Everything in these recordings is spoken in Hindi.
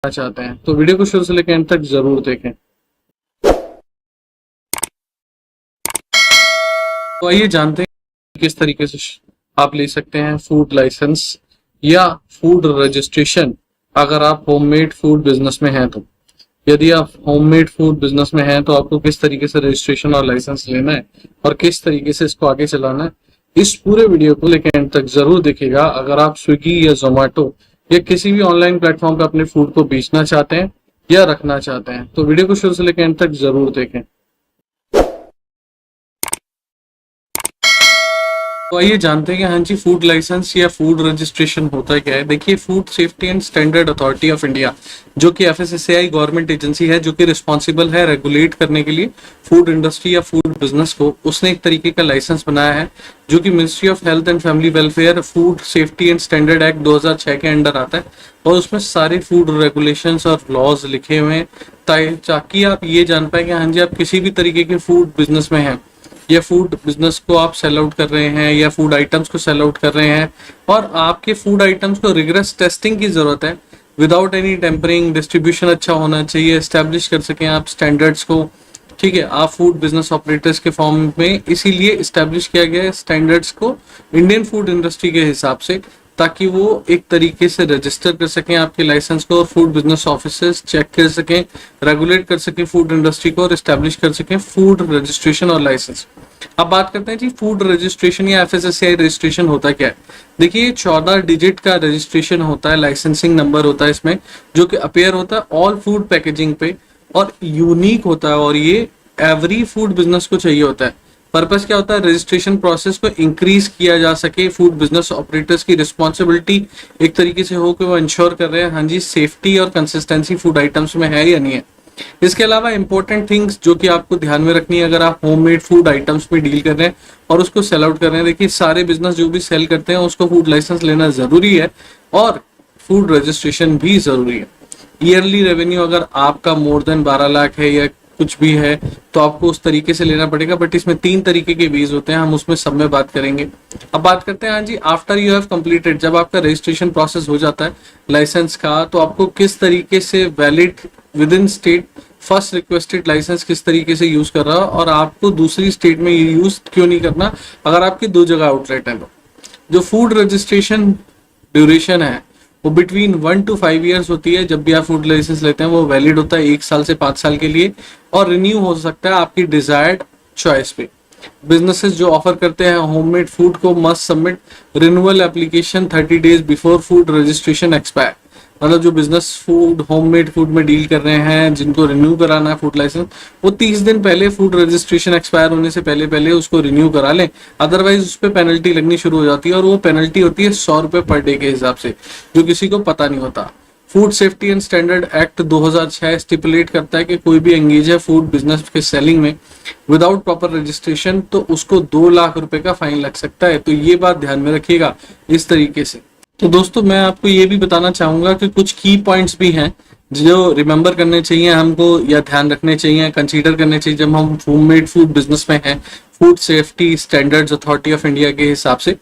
चाहते हैं तो वीडियो को शुरू से लेकर एंड तक जरूर देखें। तो आइए जानते हैं किस तरीके से आप ले सकते हैं फूड लाइसेंस या फूड रजिस्ट्रेशन अगर आप होममेड फूड बिजनेस में हैं। तो यदि आप होममेड फूड बिजनेस में हैं तो आपको किस तरीके से रजिस्ट्रेशन और लाइसेंस लेना है और किस तरीके से इसको आगे चलाना है, इस पूरे वीडियो को लेकर एंड तक जरूर देखिएगा। अगर आप स्विगी या जोमेटो या किसी भी ऑनलाइन प्लेटफॉर्म पे अपने फूड को बेचना चाहते हैं या रखना चाहते हैं तो वीडियो को शुरू से लेकर एंड तक जरूर देखें। तो आइए जानते हैं कि हाँ जी, फूड लाइसेंस या फूड रजिस्ट्रेशन होता है क्या है। देखिए, food safety and standard authority of India जो कि एफएसएसएआई गवर्नमेंट एजेंसी है जो कि रिस्पॉन्सिबल है रेगुलेट करने के लिए फूड इंडस्ट्री या फूड बिजनेस को, उसने एक तरीके का लाइसेंस बनाया है जो कि ministry of health and family welfare food safety and standard act 2006 के अंडर आता है और उसमें सारे फूड रेगुलेशंस और लॉज लिखे हुए हैं ताकि आप ये जान पाए कि हाँ जी, आप किसी भी तरीके के फूड बिजनेस में हैं या फूड बिजनेस को आप सेल आउट कर रहे हैं या फूड आइटम्स को सेल आउट कर रहे हैं और आपके फूड आइटम्स को रिगरस टेस्टिंग की जरूरत है विदाउट एनी टेम्परिंग। डिस्ट्रीब्यूशन अच्छा होना चाहिए, एस्टेब्लिश कर सकें आप स्टैंडर्ड्स को। ठीक है, आप फूड बिजनेस ऑपरेटर्स के फॉर्म में इसीलिए एस्टेब्लिश किया गया है स्टैंडर्ड्स को इंडियन फूड इंडस्ट्री के हिसाब से, ताकि वो एक तरीके से रजिस्टर कर सकें आपके लाइसेंस को और फूड बिजनेस ऑफिसर्स चेक कर सकें, रेगुलेट कर सकें फूड इंडस्ट्री को और एस्टेब्लिश कर सकें फूड रजिस्ट्रेशन और लाइसेंस। अब बात करते हैं जी, फूड रजिस्ट्रेशन या एफएसएसएआई रजिस्ट्रेशन होता क्या है। देखिए, 14 डिजिट का रजिस्ट्रेशन होता है, लाइसेंसिंग नंबर होता है इसमें जो कि अपेयर होता है ऑल फूड पैकेजिंग पे और यूनिक होता है और ये एवरी फूड बिजनेस को चाहिए होता है। पर्पस क्या होता है, रजिस्ट्रेशन प्रोसेस को इंक्रीज किया जा सके, फूड बिजनेस ऑपरेटर्स की रिस्पॉन्सिबिलिटी एक तरीके से हो कि वो इंश्योर कर रहे हैं हाँ जी सेफ्टी और कंसिस्टेंसी फूड आइटम्स में है या नहीं है। इसके अलावा इंपॉर्टेंट थिंग्स जो कि आपको ध्यान में रखनी है अगर आप होममेड फूड आइटम्स में डील कर रहे हैं और उसको सेल आउट कर रहे हैं। देखिए, सारे बिजनेस जो भी सेल करते हैं उसको फूड लाइसेंस लेना जरूरी है और फूड रजिस्ट्रेशन भी जरूरी है। ईयरली रेवेन्यू अगर आपका मोर देन 12 लाख है या कुछ भी है तो आपको उस तरीके से लेना पड़ेगा, बट इसमें 3 तरीके के वीज होते हैं, हम उसमें सब में बात करेंगे। अब बात करते हैं हाँ जी, आफ्टर यू हैव कंप्लीटेड, जब आपका रजिस्ट्रेशन प्रोसेस हो जाता है लाइसेंस का तो आपको किस तरीके से valid within state first requested licence किस तरीके से यूज कर रहा है और आपको दूसरी स्टेट में यूज क्यों नहीं करना अगर आपकी 2 जगह आउटलेट है। जो फूड रजिस्ट्रेशन ड्यूरेशन है वो बिटवीन 1 to 5 ईयर्स होती है। जब भी आप फूड लाइसेंस लेते हैं वो वैलिड होता है 1 साल से 5 साल के लिए और रिन्यू हो सकता है आपकी डिजायर्ड चॉइस पे। बिजनेसेस जो ऑफर करते हैं होममेड फूड को must submit renewal application 30 days before food registration expire. मतलब जो बिजनेस फूड होममेड फूड में डील कर रहे हैं जिनको रिन्यू कराना है फूड लाइसेंस, वो 30 दिन पहले फूड रजिस्ट्रेशन एक्सपायर होने से पहले पहले उसको रिन्यू करा लें, अदरवाइज उस पर पेनल्टी लगनी शुरू हो जाती है और वो पेनल्टी होती है 100 रुपए पर डे के हिसाब से, जो किसी को पता नहीं होता। Food safety and standard act 2006 stipulate करता है कि कोई भी एंगेज है फूड बिजनेस के सेलिंग में विदाउट प्रॉपर रजिस्ट्रेशन तो उसको 2 लाख रुपए का फाइन लग सकता है। तो ये बात ध्यान में रखिएगा इस तरीके से। तो दोस्तों, मैं आपको ये भी बताना चाहूंगा कि कुछ की पॉइंट्स भी हैं जो रिमेंबर करने चाहिए हमको या ध्यान रखने चाहिए, कंसीडर करने चाहिए जब हम होममेड फूड बिजनेस में हैं food safety standards authority of India के हिसाब से।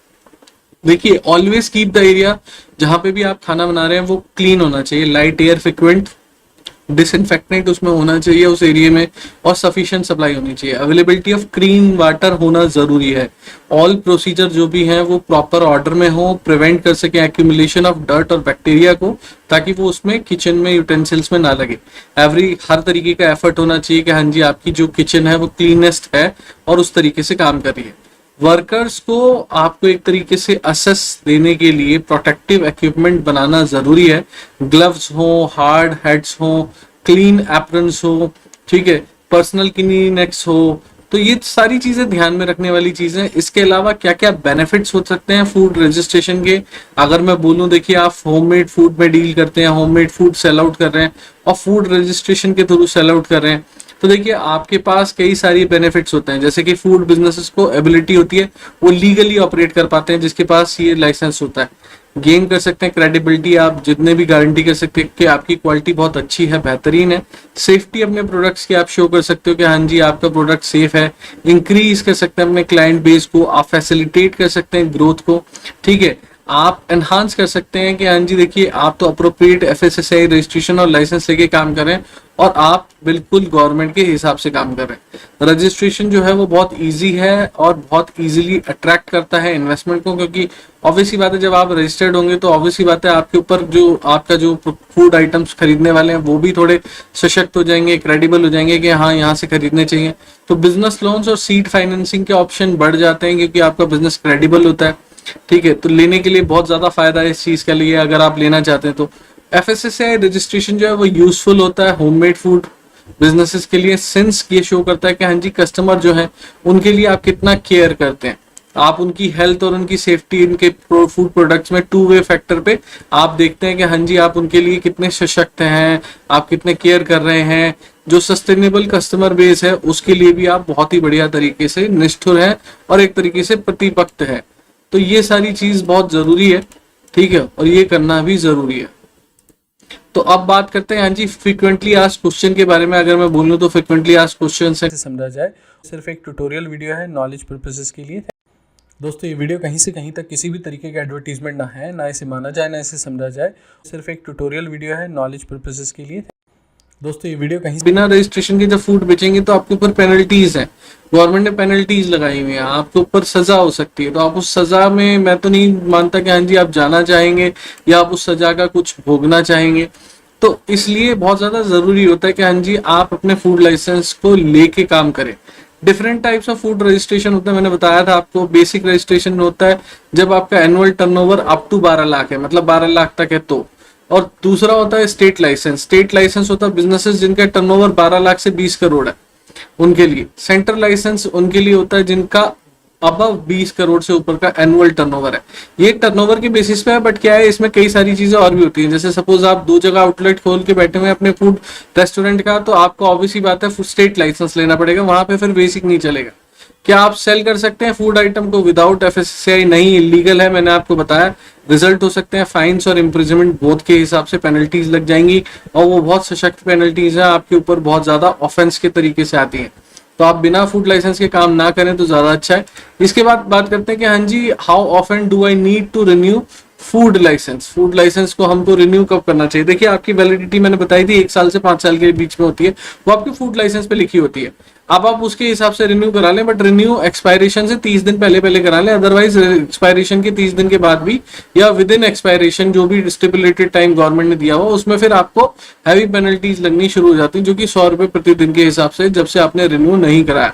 देखिए, ऑलवेज कीप द एरिया जहां पे भी आप खाना बना रहे हैं वो क्लीन होना चाहिए, लाइट एयर फ्रिक्वेंट डिसइंफेक्टेंट उसमें होना चाहिए उस एरिया में और सफिशिएंट सप्लाई होनी चाहिए। अवेलेबिलिटी ऑफ क्लीन वाटर होना जरूरी है। ऑल प्रोसीजर जो भी हैं वो प्रॉपर ऑर्डर में हो, प्रिवेंट कर सके एक्यूमुलेशन ऑफ डर्ट और बैक्टीरिया को ताकि वो उसमें किचन में यूटेंसिल्स में ना लगे। हर तरीके का एफर्ट होना चाहिए कि हाँ जी आपकी जो किचन है वो क्लीनेस्ट है और उस तरीके से काम कर रही है। वर्कर्स को आपको एक तरीके से असेस देने के लिए प्रोटेक्टिव इक्विपमेंट बनाना जरूरी है। ग्लव्स हो, हार्ड हेड्स हो, क्लीन एप्रन्स हो, ठीक है, पर्सनल क्लीनेक्स हो, तो ये सारी चीजें ध्यान में रखने वाली चीजें। इसके अलावा क्या क्या बेनिफिट्स हो सकते हैं फूड रजिस्ट्रेशन के अगर मैं बोलूं, देखिए आप होममेड फूड में डील करते हैं, होममेड फूड सेल आउट कर रहे हैं और फूड रजिस्ट्रेशन के थ्रू सेल आउट कर रहे हैं तो देखिए आपके पास कई सारी बेनिफिट्स होते हैं। जैसे कि फूड बिजनेसेस को एबिलिटी होती है वो लीगली ऑपरेट कर पाते हैं जिसके पास ये लाइसेंस होता है। गेन कर सकते हैं क्रेडिबिलिटी, आप जितने भी गारंटी कर सकते हैं कि आपकी क्वालिटी बहुत अच्छी है, बेहतरीन है। सेफ्टी अपने प्रोडक्ट्स की आप शो कर सकते हो कि हाँ जी आपका प्रोडक्ट सेफ है। इंक्रीज कर सकते हैं अपने क्लाइंट बेस को, आप फैसिलिटेट कर सकते हैं ग्रोथ को, ठीक है। आप एनहांस कर सकते हैं कि हाँ जी देखिए आप तो अप्रोप्रिएट एफएसएसआई रजिस्ट्रेशन और लाइसेंस लेके काम कर रहे हैं और आप बिल्कुल गवर्नमेंट के हिसाब से काम कर रहे हैं। रजिस्ट्रेशन जो है वो बहुत इजी है और बहुत इजीली अट्रैक्ट करता है इन्वेस्टमेंट को, क्योंकि ऑब्वियसली बात है जब आप रजिस्टर्ड होंगे तो ऑब्वियसली बात है आपके ऊपर जो आपका जो फूड आइटम्स खरीदने वाले हैं वो भी थोड़े सशक्त हो जाएंगे, क्रेडिबल हो जाएंगे कि हाँ यहाँ से खरीदने चाहिए। तो बिजनेस लोन्स और सीड फाइनेंसिंग के ऑप्शन बढ़ जाते हैं क्योंकि आपका बिजनेस क्रेडिबल होता है। ठीक है, तो लेने के लिए बहुत ज्यादा फायदा है इस चीज के लिए अगर आप लेना चाहते हैं तो। एफएसएसआई रजिस्ट्रेशन जो है वो यूजफुल होता है होममेड फूड बिजनेसेस के लिए, सिंस ये शो करता है कि हाँ जी कस्टमर जो है उनके लिए आप कितना केयर करते हैं, आप उनकी हेल्थ और उनकी सेफ्टी इनके फूड प्रोडक्ट्स में टू वे फैक्टर पे आप देखते हैं कि हाँ जी आप उनके लिए कितने सशक्त हैं, आप कितने केयर कर रहे हैं। जो सस्टेनेबल कस्टमर बेस है उसके लिए भी आप बहुत ही बढ़िया तरीके से निष्ठुर हैं और एक तरीके से प्रतिपक्त है। तो ये सारी चीज बहुत जरूरी है, ठीक है, और ये करना भी जरूरी है। तो अब बात करते हैं हाँ जी फ्रीक्वेंटली आस्क्ड क्वेश्चन के बारे में। अगर मैं बोलूँ तो फ्रीक्वेंटली आस्क्ड क्वेश्चन से समझा जाए, सिर्फ एक ट्यूटोरियल वीडियो है नॉलेज पर्पसेस के लिए। दोस्तों ये वीडियो कहीं से कहीं तक किसी भी तरीके का एडवर्टीजमेंट ना है, ना इसे माना जाए ना इसे समझा जाए, सिर्फ एक ट्यूटोरियल वीडियो है नॉलेज पर्पसेस के लिए। दोस्तों ये वीडियो कहीं बिना रजिस्ट्रेशन के जब फूड बेचेंगे तो आपके ऊपर पेनल्टीज हैं, गवर्नमेंट ने पेनल्टीज लगाई हुई है, आपके ऊपर सजा हो सकती है। तो आप उस सजा में, मैं तो नहीं मानता कि हाँ जी आप जाना चाहेंगे या आप उस सजा का कुछ भोगना चाहेंगे। तो इसलिए बहुत ज्यादा जरूरी होता है कि हाँ जी आप अपने फूड लाइसेंस को लेके काम करें। Different types of food registration होता है, मैंने बताया था आपको। बेसिक रजिस्ट्रेशन होता है जब आपका annual turnover up to 12 lakh है, मतलब 12 लाख तक है तो। और दूसरा होता है स्टेट लाइसेंस। स्टेट लाइसेंस होता है बिजनेसेस जिनका टर्नओवर 12 लाख से 20 करोड़ है उनके लिए। सेंट्रल लाइसेंस उनके लिए होता है जिनका अबव 20 करोड़ से ऊपर का एनुअल टर्नओवर है। ये टर्नओवर के बेसिस पे है, बट क्या है इसमें कई सारी चीजें और भी होती हैं। जैसे सपोज आप 2 जगह आउटलेट खोल के बैठे हुए अपने फूड रेस्टोरेंट का, तो आपको ऑब्वियसली बात है स्टेट लाइसेंस लेना पड़ेगा, वहां पे फिर बेसिक नहीं चलेगा। क्या आप सेल कर सकते हैं फूड आइटम को विदाउट एफएसएसआई? नहीं, इलीगल है, मैंने आपको बताया। रिजल्ट हो सकते हैं फाइन्स और इम्प्रिजनमेंट, बोथ के हिसाब से पेनल्टीज लग जाएंगी और वो बहुत सशक्त पेनल्टीज है, आपके ऊपर बहुत ज्यादा ऑफेंस के तरीके से आती है। तो आप बिना फूड लाइसेंस के काम ना करें तो ज्यादा अच्छा है। इसके बाद बात करते हैं कि हाँ जी how often do I need to renew food licence. Food licence को हमको रिन्यू कब करना चाहिए? देखिए आपकी वैलिडिटी मैंने बताई थी 1 साल से 5 साल के बीच में होती है, वो आपकी फूड लाइसेंस पे लिखी होती है। अब आप उसके हिसाब से रिन्यू करा लें, बट रिन्यू एक्सपायरेशन से 30 दिन पहले पहले करा लें। अदरवाइज एक्सपायरेशन के 30 दिन के बाद भी या विद इन एक्सपायरेशन जो भी स्टिपुलेटेड टाइम गवर्नमेंट ने दिया हुआ उसमें फिर आपको हैवी पेनल्टीज लगनी शुरू हो जाती है, जो कि 100 रुपए प्रति दिन के हिसाब से, जब से आपने रिन्यू नहीं कराया।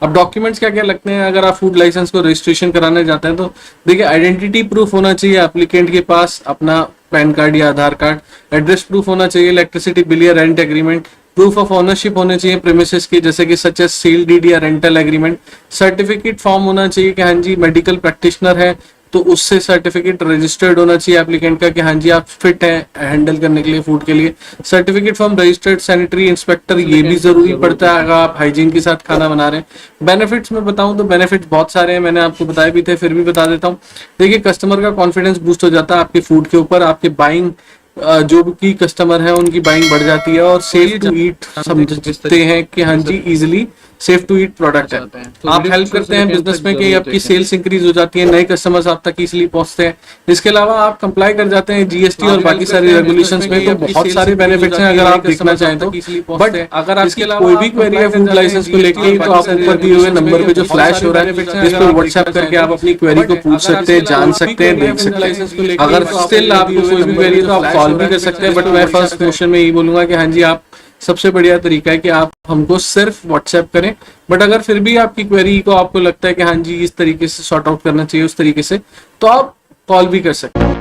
अब डॉक्यूमेंट्स क्या क्या लगते हैं अगर आप फूड लाइसेंस को रजिस्ट्रेशन कराने जाते हैं? तो देखिए आइडेंटिटी प्रूफ होना चाहिए एप्लीकेंट के पास, अपना पैन कार्ड या आधार कार्ड। एड्रेस प्रूफ होना चाहिए, इलेक्ट्रिसिटी बिल या rent agreement. Proof of ownership होने चाहिए प्रेमिसेस की, जैसे कि सच एज सील डीड या रेंटल एग्रीमेंट। सर्टिफिकेट फॉर्म होना चाहिए कि हाँ जी मेडिकल प्रैक्टिशनर है तो उससे सर्टिफिकेट रजिस्टर्ड होना चाहिए एप्लीकेंट का कि हाँ जी आप फिट है हैंडल करने के लिए फूड के लिए। Certificate from registered sanitary inspector, ये भी जरूरी पड़ता है अगर आप हाइजीन के साथ खाना बना रहे हैं। बेनिफिट्स में बताऊं तो बेनिफिट्स बहुत सारे हैं, मैंने आपको बताए भी थे, फिर भी बता देता हूँ। देखिए कस्टमर का कॉन्फिडेंस बूस्ट हो जाता है आपके फूड के ऊपर, आपके बाइंग जो भी कस्टमर है उनकी बाइंग बढ़ जाती है और सेफ टू ईट समझते हैं कि हाँ जी easily safe to eat product है। आप हेल्प करते हैं बिजनेस में कि आपकी सेल्स इंक्रीज हो जाती है, नए कस्टमर्स आप तक इजिली पहुंचते हैं। इसके अलावा आप कंप्लाई कर जाते हैं जीएसटी और बाकी सारी रेगुलेशंस में, तो बहुत सारे बेनिफिट्स हैं अगर आप देखना चाहें तो। बट अगर आपकी कोई भी क्वेरी है फूड लाइसेंस को लेके तो आप ऊपर दिए हुए नंबर पे जो फ्लैश हो रहा है इस पे व्हाट्सएप करके आप अपनी क्वेरी को पूछ सकते हैं, जान सकते हैं, देख सकते हैं। अगर स्टिल आपको कोई भी क्वेरी है तो आप कॉल भी कर सकते हैं, बट मैं फर्स्ट क्वेश्चन में यही बोलूंगा कि हाँ जी आप सबसे बढ़िया तरीका है कि आप हमको सिर्फ व्हाट्सएप करें। बट अगर फिर भी आपकी क्वेरी को आपको लगता है कि हाँ जी इस तरीके से सॉर्ट आउट करना चाहिए उस तरीके से, तो आप कॉल भी कर सकते हैं।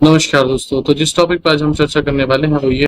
नमस्कार दोस्तों, तो जिस टॉपिक पर आज हम चर्चा करने वाले हैं वो ये